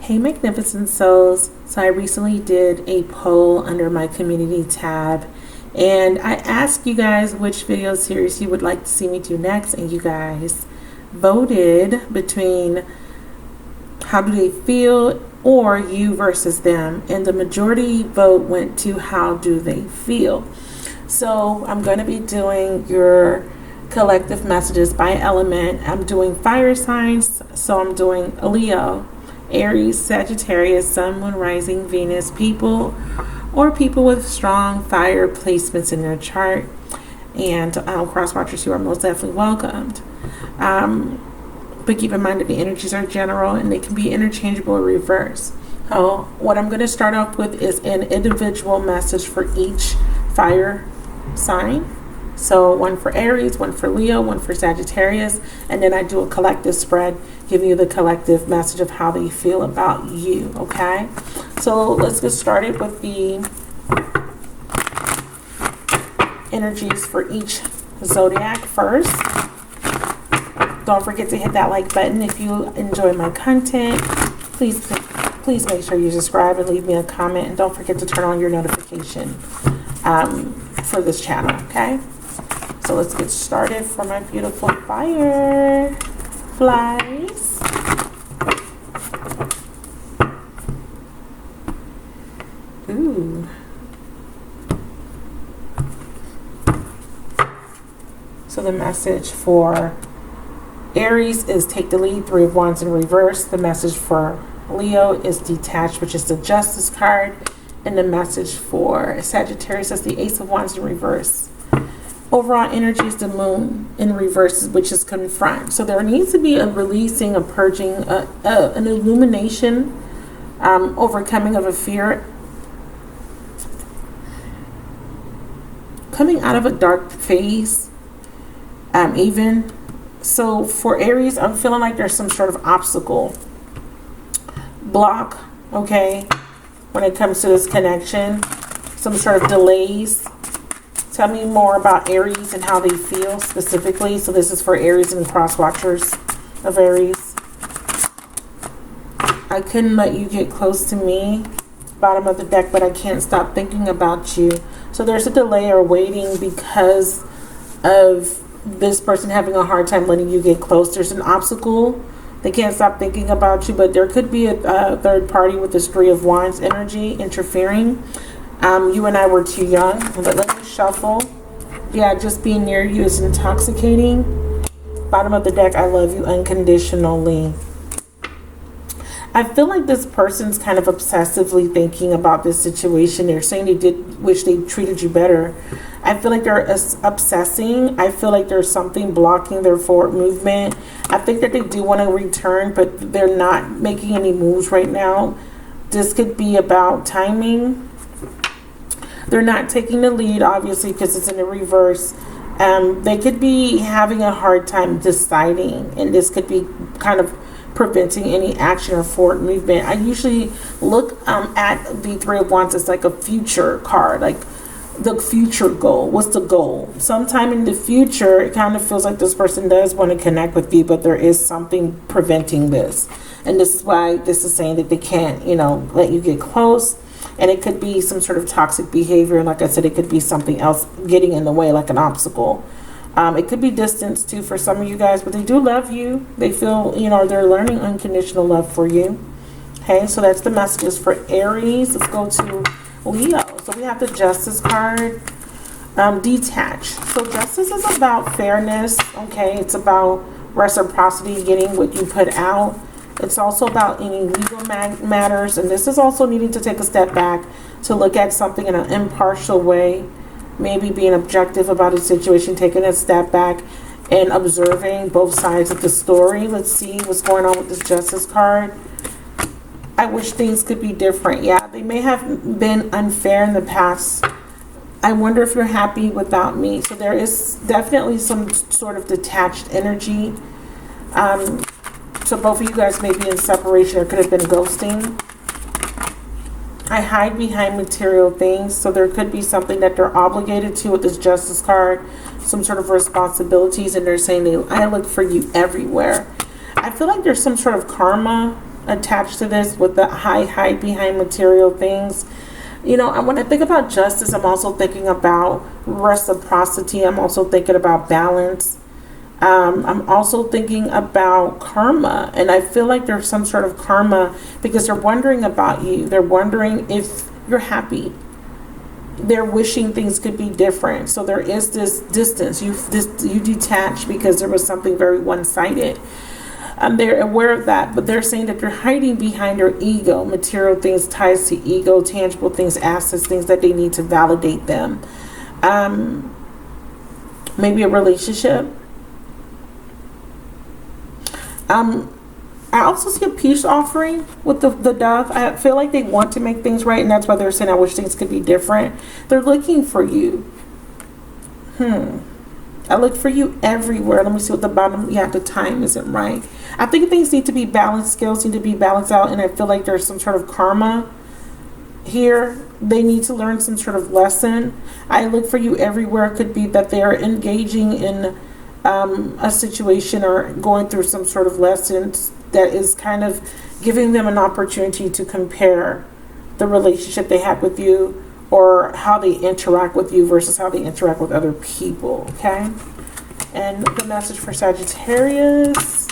Hey magnificent souls. So I recently did a poll under my community tab and I asked you guys which video series you would like to see me do next, and you guys voted between how do they feel or you versus them, and the majority vote went to how do they feel. So I'm going to be doing your collective messages by element. I'm doing fire signs, so I'm doing Leo, Aries, Sagittarius, Sun, Moon, Rising, Venus, people or people with strong fire placements in their chart. And cross watchers, you are most definitely welcomed. But keep in mind that the energies are general and they can be interchangeable or reverse. So what I'm going to start off with is an individual message for each fire sign. So one for Aries, one for Leo, one for Sagittarius, and then I do a collective spread, giving you the collective message of how they feel about you, okay? So let's get started with the energies for each zodiac first. Don't forget to hit that like button if you enjoy my content. Please make sure you subscribe and leave me a comment, and don't forget to turn on your notification for this channel, okay? So let's get started for my beautiful fireflies. Ooh. So the message for Aries is take the lead, 3 of Wands in reverse. The message for Leo is detached, which is the Justice card. And the message for Sagittarius is the Ace of Wands in reverse. Overall energy is the Moon in reverse, which is confront. So there needs to be a releasing, a purging, an illumination, overcoming of a fear, coming out of a dark phase, even. So for Aries, I'm feeling like there's some sort of obstacle, block, okay, when it comes to this connection, some sort of delays. Tell me more about Aries and how they feel specifically. So this is for Aries and cross watchers of Aries. I couldn't let you get close to me, bottom of the deck, but I can't stop thinking about you. So there's a delay or waiting because of this person having a hard time letting you get close. There's an obstacle. They can't stop thinking about you, but there could be a third party with this 3 of Wands energy interfering. You and I were too young, but let me shuffle. Yeah, just being near you is intoxicating. Bottom of the deck, I love you unconditionally. I feel like this person's kind of obsessively thinking about this situation. They're saying they did wish they treated you better. I feel like they're obsessing. I feel like there's something blocking their forward movement. I think that they do want to return, but they're not making any moves right now. This could be about timing. They're not taking the lead, obviously, because it's in the reverse. They could be having a hard time deciding, and this could be kind of preventing any action or forward movement. I usually look at the 3 of Wands as like a future card, like the future goal. What's the goal? Sometime in the future, it kind of feels like this person does want to connect with you, but there is something preventing this. And this is why this is saying that they can't, let you get close. And it could be some sort of toxic behavior. Like I said, it could be something else getting in the way, like an obstacle. It could be distance too for some of you guys, but they do love you. They feel, they're learning unconditional love for you. Okay, so that's the messages for Aries. Let's go to Leo. So we have the Justice card. Detach. So justice is about fairness. Okay, it's about reciprocity, getting what you put out. It's also about any legal matters, and this is also needing to take a step back to look at something in an impartial way, maybe being objective about a situation, taking a step back and observing both sides of the story. Let's see what's going on with this Justice card. I wish things could be different. Yeah, they may have been unfair in the past. I wonder if you're happy without me. So there is definitely some sort of detached energy. So both of you guys may be in separation or could have been ghosting. I hide behind material things. So there could be something that they're obligated to with this Justice card. Some sort of responsibilities. And they're saying, I look for you everywhere. I feel like there's some sort of karma attached to this with the hide behind material things. You know, when I think about justice, I'm also thinking about reciprocity. I'm also thinking about balance. I'm also thinking about karma. And I feel like there's some sort of karma because they're wondering about you. They're wondering if you're happy. They're wishing things could be different. So there is this distance. You detach because there was something very one-sided. They're aware of that, but they're saying that you're hiding behind your ego, material things, ties to ego, tangible things, assets, things that they need to validate them. Maybe a relationship. I also see a peace offering with the dove. I feel like they want to make things right, and that's why they're saying, I wish things could be different. They're looking for you. I look for you everywhere. Let me see what the bottom, yeah, the time isn't right. I think things need to be balanced, skills need to be balanced out, and I feel like there's some sort of karma here. They need to learn some sort of lesson. I look for you everywhere. It could be that they are engaging in a situation or going through some sort of lessons that is kind of giving them an opportunity to compare the relationship they have with you or how they interact with you versus how they interact with other people, okay? And the message for Sagittarius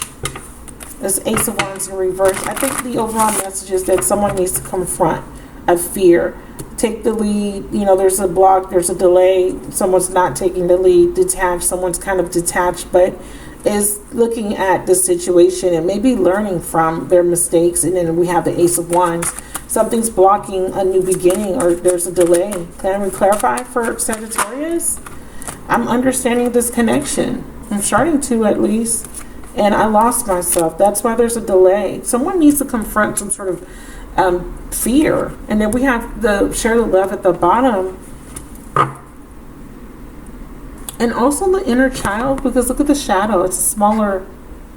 is Ace of Wands in reverse. I think the overall message is that someone needs to confront a fear. Take the lead. You know, there's a block, there's a delay. Someone's not taking the lead, detached. Someone's kind of detached, but is looking at the situation and maybe learning from their mistakes. And then we have the Ace of Wands. Something's blocking a new beginning or there's a delay. Can we clarify for Sagittarius? I'm understanding this connection. I'm starting to, at least. And I lost myself. That's why there's a delay. Someone needs to confront some sort of fear. And then we have the share the love at the bottom. And also the inner child, because look at the shadow. It's a smaller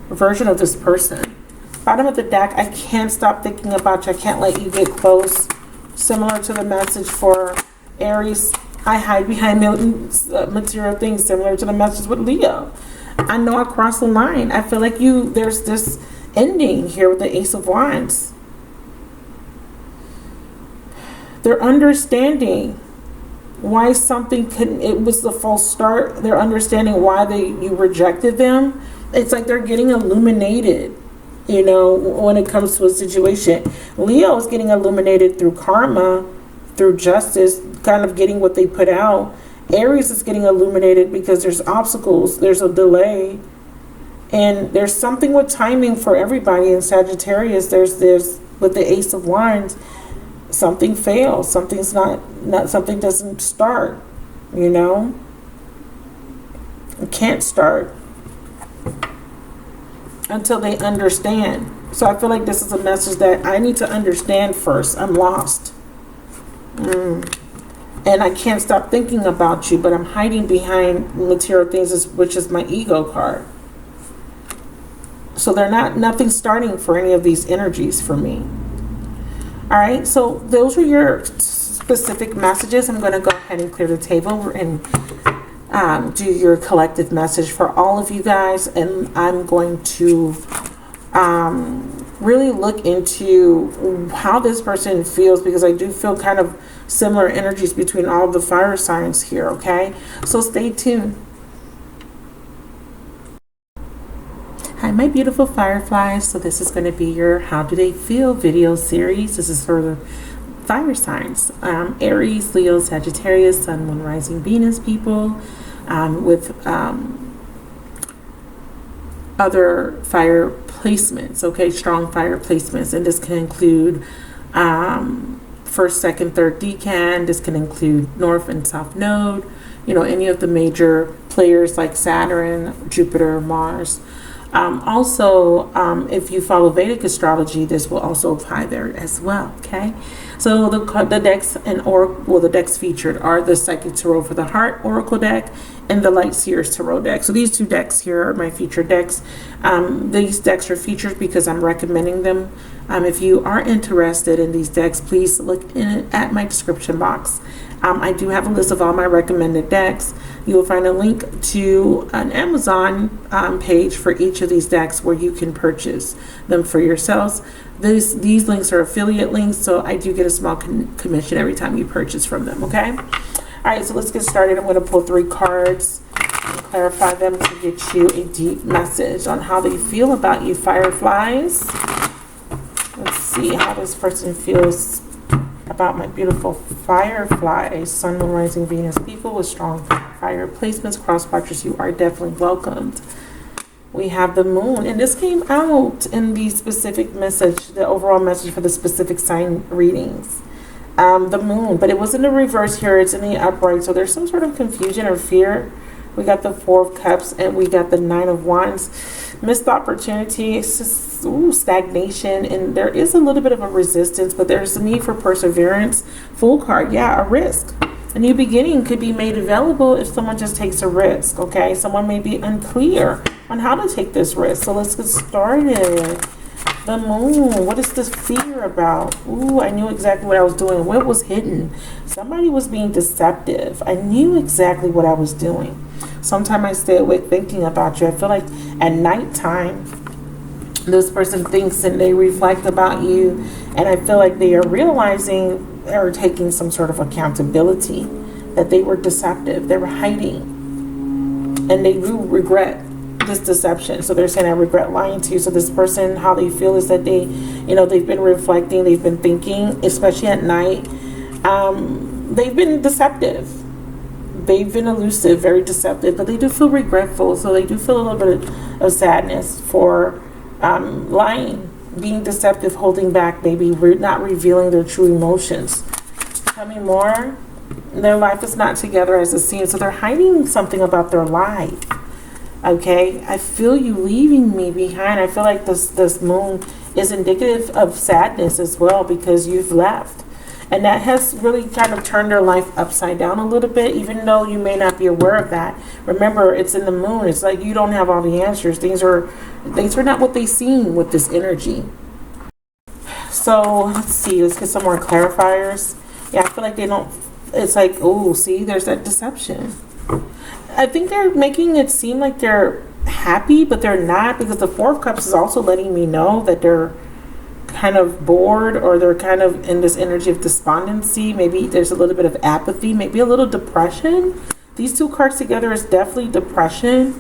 version of this person. Bottom of the deck, I can't stop thinking about you. I can't let you get close. Similar to the message for Aries, I hide behind material things. Similar to the message with Leo. I know I crossed the line. I feel like there's this ending here with the Ace of Wands. They're understanding why something it was the false start. They're understanding why you rejected them. It's like they're getting illuminated. You know, when it comes to a situation, Leo is getting illuminated through karma, through justice, kind of getting what they put out. Aries is getting illuminated because there's obstacles, there's a delay, and there's something with timing for everybody. In Sagittarius, there's with the Ace of Wands, something fails, something's not something doesn't start. You know, it can't start until they understand. So I feel like this is a message that I need to understand first. I'm lost. And I can't stop thinking about you, but I'm hiding behind material things, which is my ego card. So nothing's starting for any of these energies for me. All right, so those are your specific messages. I'm going to go ahead and clear the table and do your collective message for all of you guys, and I'm going to really look into how this person feels, because I do feel kind of similar energies between all the fire signs here. Okay, so stay tuned. Hi, my beautiful fireflies. So this is going to be your How Do They Feel video series. This is for the fire signs, Aries, Leo, Sagittarius, Sun, Moon, Rising, Venus people, with other fire placements, okay, strong fire placements. And this can include first, second, third decan. This can include north and south node, you know, any of the major players like Saturn, Jupiter, Mars. Also, if you follow Vedic astrology, this will also apply there as well. Okay, so the decks the decks featured are the Psychic Tarot for the Heart Oracle deck and the Light Seers Tarot deck. So these two decks here are my featured decks. These decks are featured because I'm recommending them. If you are interested in these decks, please look at my description box. I do have a list of all my recommended decks. You will find a link to an Amazon page for each of these decks where you can purchase them for yourselves. These links are affiliate links, so I do get a small commission every time you purchase from them, okay? All right, so let's get started. I'm going to pull 3 cards and clarify them to get you a deep message on how they feel about you, fireflies. Let's see how this person feels about my beautiful fireflies. Sun, Moon, Rising, Venus. People with strong fire placements, cross watchers, you are definitely welcomed. We have the moon, and this came out in the specific message, the overall message for the specific sign readings. The moon, but it was in the reverse here. It's in the upright, so there's some sort of confusion or fear. We got the 4 of Cups, and we got the 9 of Wands. Missed opportunity, it's just stagnation, and there is a little bit of a resistance, but there's a need for perseverance. Fool card, yeah, a risk. A new beginning could be made available if someone just takes a risk, okay? Someone may be unclear on how to take this risk. So let's get started. The moon, what is this fear about? Ooh, I knew exactly what I was doing. What was hidden? Somebody was being deceptive. I knew exactly what I was doing. Sometimes I stay awake thinking about you. I feel like at nighttime, this person thinks and they reflect about you, and I feel like they are realizing or taking some sort of accountability that they were deceptive, they were hiding, and they do regret this deception. So they're saying, I regret lying to you. So this person, how they feel is that they, they've been reflecting, they've been thinking, especially at night. They've been deceptive, they've been elusive, very deceptive, but they do feel regretful. So they do feel a little bit of sadness for lying, being deceptive, holding back, maybe not revealing their true emotions. Tell me more. Their life is not together as it seems, so they're hiding something about their life. Okay, I feel you leaving me behind. I feel like this moon is indicative of sadness as well, because you've left. And that has really kind of turned their life upside down a little bit, even though you may not be aware of that. Remember, it's in the moon. It's like you don't have all the answers. Things are not what they seem with this energy. So let's see. Let's get some more clarifiers. Yeah, I feel like they don't. It's like, oh, see, there's that deception. I think they're making it seem like they're happy, but they're not, because the 4 of Cups is also letting me know that they're kind of bored, or they're kind of in this energy of despondency. Maybe there's a little bit of apathy, maybe a little depression. These 2 cards together is definitely depression.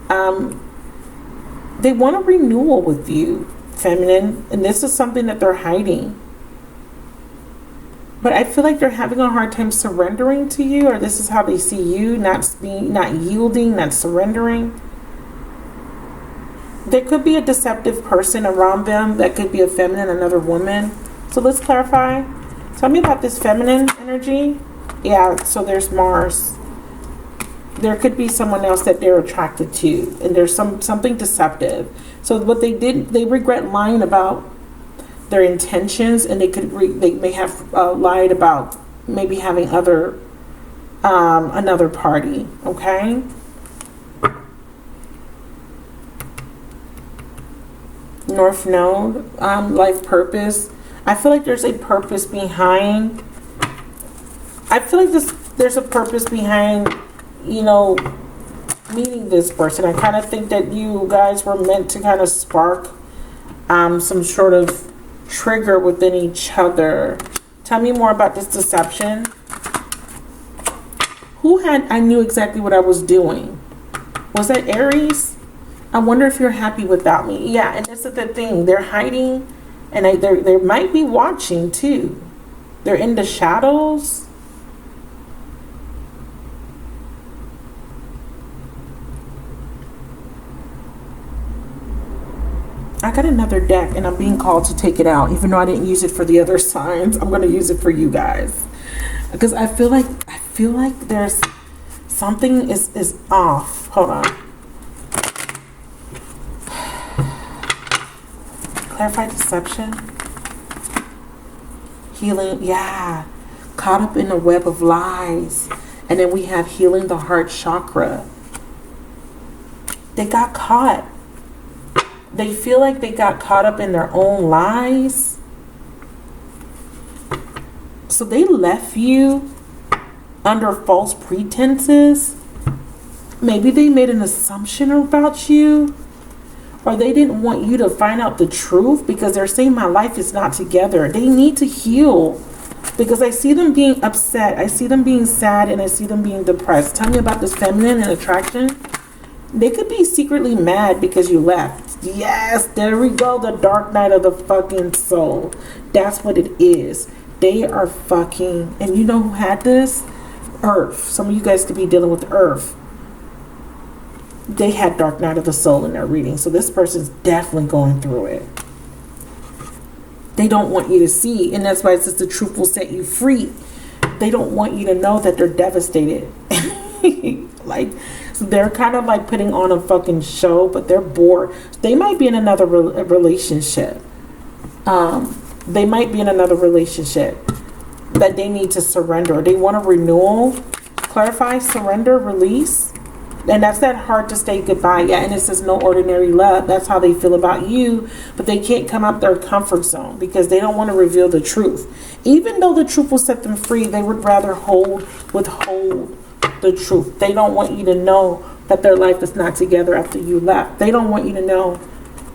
They want a renewal with you, feminine, and this is something that they're hiding. But I feel like they're having a hard time surrendering to you, or this is how they see you, not yielding, not surrendering. There could be a deceptive person around them. That could be a feminine, another woman. So let's clarify. Tell me about this feminine energy. Yeah, so there's Mars. There could be someone else that they're attracted to, and there's something deceptive. So what they did, they regret lying about their intentions, and they may have lied about maybe having another party. Okay. North Node, life purpose. I feel like there's a purpose behind. I feel like there's a purpose behind, meeting this person. I kind of think that you guys were meant to kind of spark some sort of trigger within each other. Tell me more about this deception. I knew exactly what I was doing. Was that Aries? I wonder if you're happy without me. Yeah, and this is the thing. They're hiding, and they might be watching too. They're in the shadows. I got another deck, and I'm being called to take it out, even though I didn't use it for the other signs. I'm going to use it for you guys, because I feel like there's something is off. Hold on. Clarify deception. Healing. Yeah. Caught up in a web of lies. And then we have healing the heart chakra. They got caught. They feel like they got caught up in their own lies. So they left you under false pretenses. Maybe they made an assumption about you. or they didn't want you to find out the truth because they're saying my life is not together. They need to heal because I see them being upset. I see them being sad and I see them being depressed. Tell me about this feminine and attraction. They could be secretly mad because you left. Yes, there we go. The dark night of the fucking soul. That's what it is. They are fucking, and you know who had this? Earth. Some of you guys could be dealing with Earth. They had dark night of the soul in their reading. So this person's definitely going through it. They don't want you to see. And that's why it says the truth will set you free. They don't want you to know that they're devastated. Like, so they're kind of like putting on a fucking show, but they're bored. They might be in another relationship. They might be in another relationship that they need to surrender. They want a renewal. Clarify, surrender, release. And that's that hard to say goodbye. Yeah, and it says no ordinary love. That's how they feel about you. But they can't come out their comfort zone because they don't want to reveal the truth. Even though the truth will set them free, they would rather withhold the truth. They don't want you to know that their life is not together after you left. They don't want you to know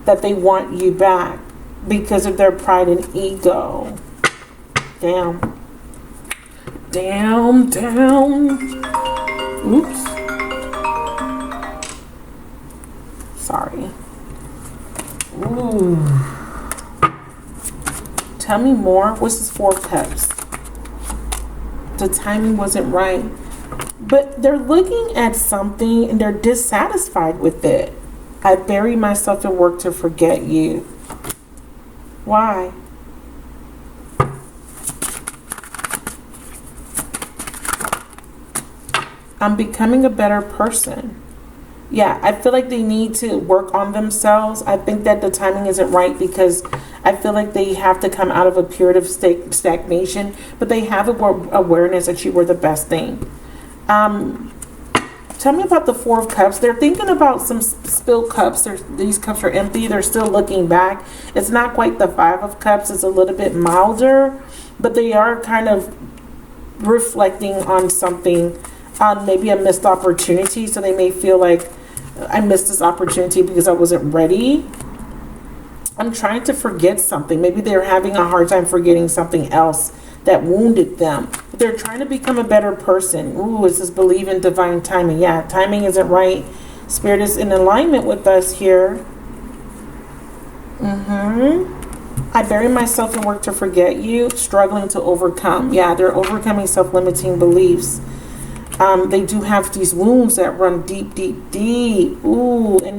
that they want you back because of their pride and ego. Damn. Damn. Oops. Sorry. Ooh. Tell me more. What's this 4 of Cups? The timing wasn't right. But they're looking at something and they're dissatisfied with it. I bury myself in work to forget you. Why? I'm becoming a better person. Yeah, I feel like they need to work on themselves. I think that the timing isn't right because I feel like they have to come out of a period of stagnation, but they have awareness that you were the best thing. Tell me about the 4 of Cups. They're thinking about some spilled cups. These cups are empty. They're still looking back. It's not quite the 5 of Cups. It's a little bit milder, but they are kind of reflecting on something, on maybe a missed opportunity. So they may feel like I missed this opportunity because I wasn't ready. I'm trying to forget something. Maybe they're having a hard time forgetting something else that wounded them. But they're trying to become a better person. Ooh, it says believe in divine timing. Yeah, timing isn't right. Spirit is in alignment with us here. I bury myself in work to forget you, struggling to overcome. Yeah, they're overcoming self-limiting beliefs. They do have these wounds that run deep. Ooh, and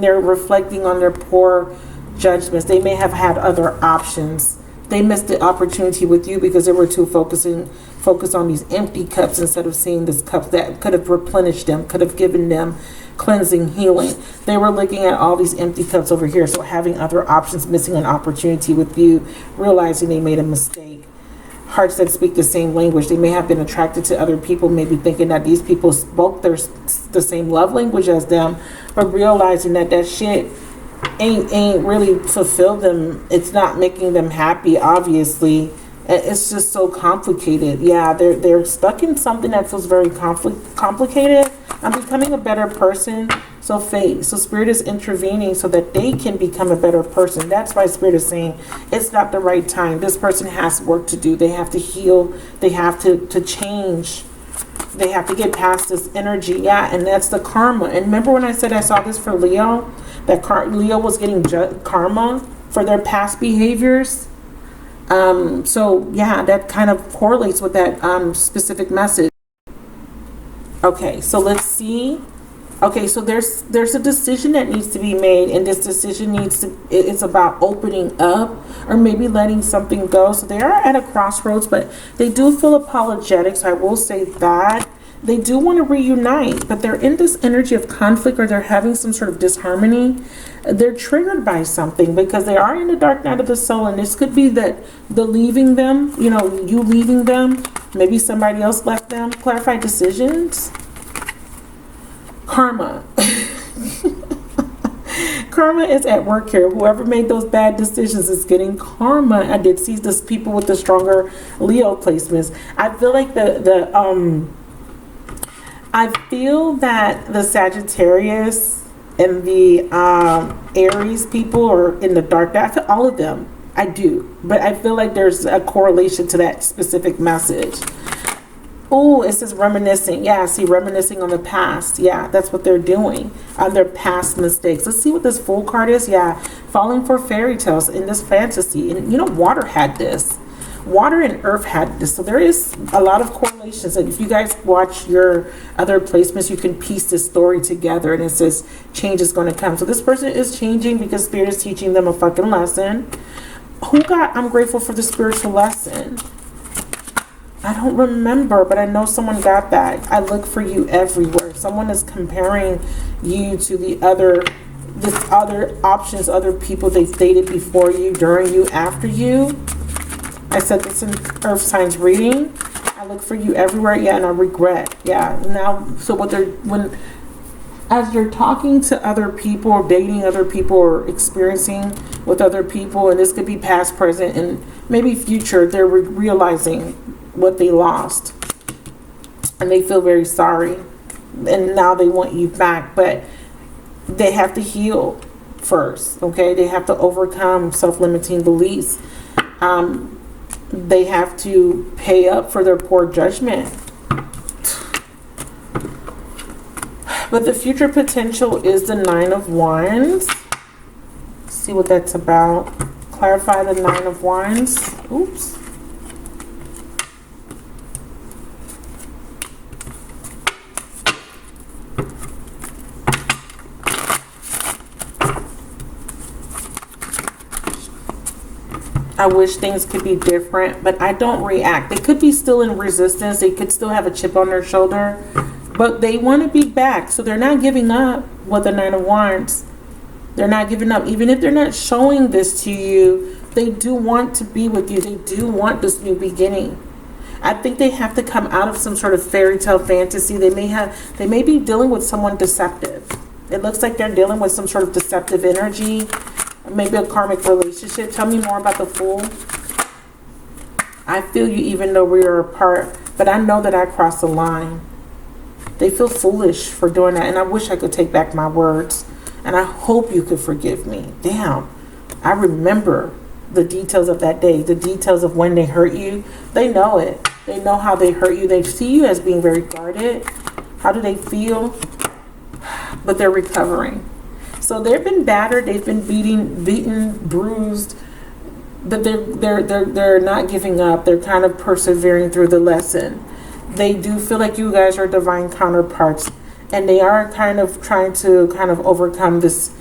they're reflecting on their poor judgments. They may have had other options. They missed the opportunity with you because they were too focused on these empty cups instead of seeing this cup that could have replenished them, could have given them cleansing, healing. They were looking at all these empty cups over here, so having other options, missing an opportunity with you, realizing they made a mistake. Hearts that speak the same language. They may have been attracted to other people, maybe thinking that these people spoke the same love language as them, but realizing that shit ain't really fulfilled them. It's not making them happy, obviously. It's just so complicated. Yeah, they're stuck in something that feels very complicated. I'm becoming a better person. So fate. So Spirit is intervening so that they can become a better person. That's why Spirit is saying it's not the right time. This person has work to do. They have to heal. They have to change. They have to get past this energy. Yeah, and that's the karma. And remember when I said I saw this for Leo? That Leo was getting karma for their past behaviors. So yeah, that kind of correlates with that specific message. Okay, so let's see. Okay, so there's a decision that needs to be made, and this decision it's about opening up or maybe letting something go. So they are at a crossroads, but they do feel apologetic. So I will say that they do want to reunite, but they're in this energy of conflict, or they're having some sort of disharmony. They're triggered by something because they are in the dark night of the soul, and this could be that the leaving them, you leaving them, maybe somebody else left them. Clarify decisions. Karma. Karma is at work here. Whoever made those bad decisions is getting karma. I did see this people with the stronger Leo placements. I feel like I feel that the Sagittarius and the Aries people or in the dark. I feel all of them. I do. But I feel like there's a correlation to that specific message. Oh, it says reminiscing. Yeah, see, reminiscing on the past. Yeah, that's what they're doing on their past mistakes. Let's see what this Fool card is. Yeah, falling for fairy tales in this fantasy. And, you know, water had this. Water and earth had this. So there is a lot of correlations. And if you guys watch your other placements, you can piece this story together. And it says change is going to come. So this person is changing because Spirit is teaching them a fucking lesson. Who got I'm grateful for the spiritual lesson? I don't remember, but I know someone got that. I look for you everywhere. Someone is comparing you to the other options, other people they've dated before you, during you, after you. I said this in Earth Signs reading. I look for you everywhere. Yeah, and I regret. Yeah. Now, so as you're talking to other people or dating other people or experiencing with other people, and this could be past, present, and maybe future, they're realizing what they lost and they feel very sorry, and now they want you back, but they have to heal first. Okay, they have to overcome self-limiting beliefs. They have to pay up for their poor judgment. But the future potential is the Nine of Wands. Let's see what that's about. Clarify the Nine of Wands. Oops. I wish things could be different, but I don't react. They could be still in resistance. They could still have a chip on their shoulder, but they want to be back. So they're not giving up with the Nine of Wands. They're not giving up. Even if they're not showing this to you, they do want to be with you. They do want this new beginning. I think they have to come out of some sort of fairy tale fantasy. They may be dealing with someone deceptive. It looks like they're dealing with some sort of deceptive energy. Maybe a karmic relationship. Tell me more about the Fool. I feel you even though we are apart, but I know that I crossed the line. They feel foolish for doing that, and I wish I could take back my words, and I hope you could forgive me. Damn, I remember the details of that day, the details of when they hurt you. They know it. They know how they hurt you. They see you as being very guarded. How do they feel? But they're recovering. So they've been battered, they've been beaten, bruised, but they're not giving up. They're kind of persevering through the lesson. They do feel like you guys are divine counterparts, and they are kind of trying to overcome this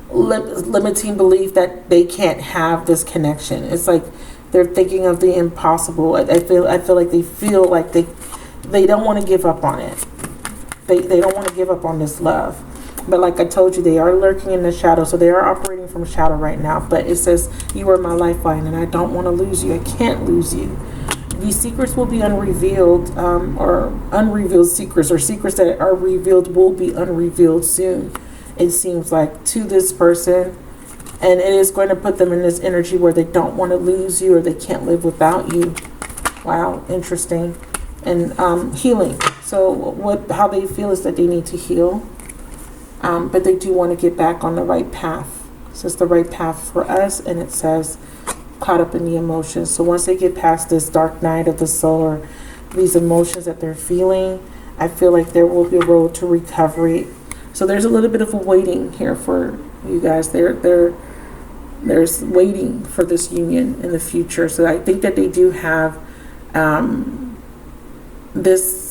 limiting belief that they can't have this connection. It's like they're thinking of the impossible. I feel like they feel like they don't want to give up on it. They don't want to give up on this love. But like I told you, they are lurking in the shadow. So they are operating from shadow right now. But it says, you are my lifeline, and I don't want to lose you. I can't lose you. These secrets will be unrevealed, or unrevealed secrets, or secrets that are revealed will be unrevealed soon. It seems like to this person. And it is going to put them in this energy where they don't want to lose you, or they can't live without you. Wow, interesting. And healing. So how they feel is that they need to heal, but they do want to get back on the right path. So it's the right path for us, and it says caught up in the emotions. So once they get past this dark night of the soul, or these emotions that they're feeling, I feel like there will be a road to recovery. So there's a little bit of a waiting here for you guys. There's waiting for this union in the future. So I think that they do have this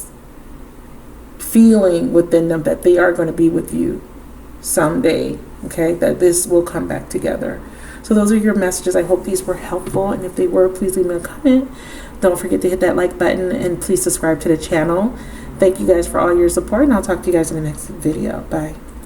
feeling within them that they are going to be with you someday. Okay, that this will come back together. So those are your messages. I hope these were helpful, and if they were, please leave me a comment. Don't forget to hit that like button, and please subscribe to the channel. Thank you guys for all your support, and I'll talk to you guys in the next video. Bye.